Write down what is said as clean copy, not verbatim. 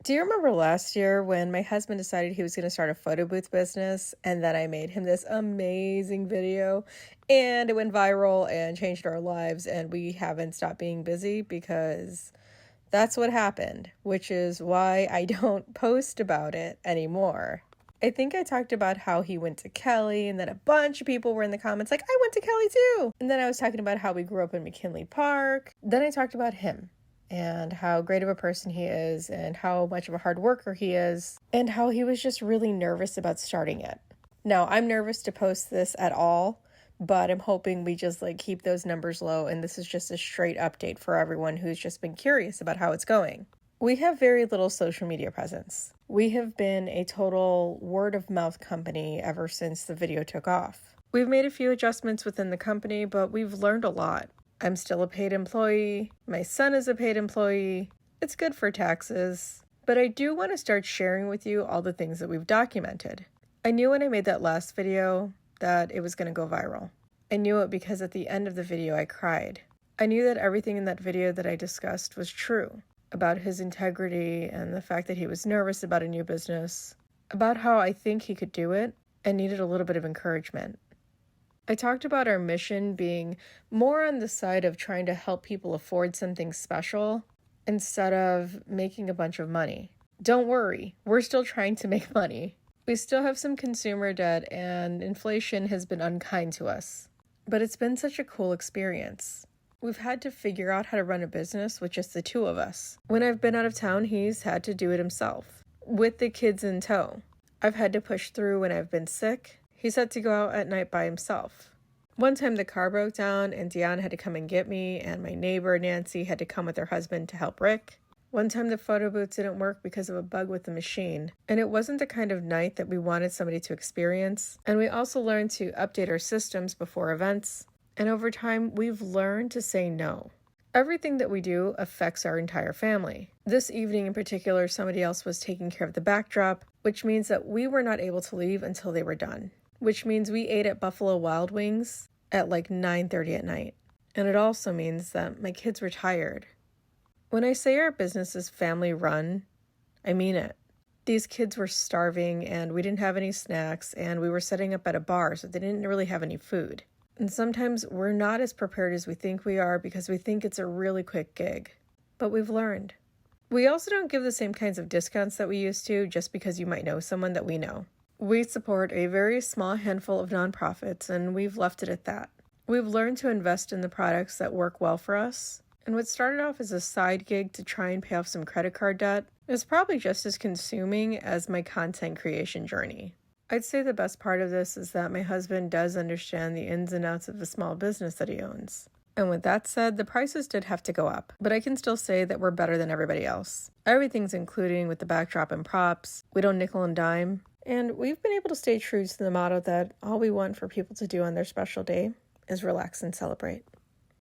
Do you remember last year when my husband decided he was going to start a photo booth business and then I made him this amazing video and it went viral and changed our lives and we haven't stopped being busy because that's what happened, which is why I don't post about it anymore. I think I talked about how he went to Kelly and then a bunch of people were in the comments like, I went to Kelly too. And then I was talking about how we grew up in McKinley Park. Then I talked about him and how great of a person he is and how much of a hard worker he is and how he was just really nervous about starting it. Now, I'm nervous to post this at all, but I'm hoping we just keep those numbers low and this is just a straight update for everyone who's just been curious about how it's going. We have very little social media presence. We have been a total word of mouth company ever since the video took off. We've made a few adjustments within the company, but we've learned a lot. I'm still a paid employee. My son is a paid employee. It's good for taxes. But I do want to start sharing with you all the things that we've documented. I knew when I made that last video that it was going to go viral. I knew it because at the end of the video I cried. I knew that everything in that video that I discussed was true. About his integrity and the fact that he was nervous about a new business. About how I think he could do it and needed a little bit of encouragement. I talked about our mission being more on the side of trying to help people afford something special instead of making a bunch of money. Don't worry, we're still trying to make money. We still have some consumer debt and inflation has been unkind to us. But it's been such a cool experience. We've had to figure out how to run a business with just the two of us. When I've been out of town, he's had to do it himself, with the kids in tow. I've had to push through when I've been sick. He's had to go out at night by himself. One time the car broke down and Dion had to come and get me, and my neighbor Nancy had to come with her husband to help Rick. One time the photo booth didn't work because of a bug with the machine, and it wasn't the kind of night that we wanted somebody to experience. And we also learned to update our systems before events, and over time we've learned to say no. Everything that we do affects our entire family. This evening in particular, somebody else was taking care of the backdrop, which means that we were not able to leave until they were done. Which means we ate at Buffalo Wild Wings at 9:30 at night. And it also means that my kids were tired. When I say our business is family run, I mean it. These kids were starving and we didn't have any snacks and we were setting up at a bar, so they didn't really have any food. And sometimes we're not as prepared as we think we are because we think it's a really quick gig. But we've learned. We also don't give the same kinds of discounts that we used to just because you might know someone that we know. We support a very small handful of nonprofits, and we've left it at that. We've learned to invest in the products that work well for us, and what started off as a side gig to try and pay off some credit card debt is probably just as consuming as my content creation journey. I'd say the best part of this is that my husband does understand the ins and outs of the small business that he owns. And with that said, the prices did have to go up, but I can still say that we're better than everybody else. Everything's including with the backdrop and props. We don't nickel and dime. And we've been able to stay true to the motto that all we want for people to do on their special day is relax and celebrate.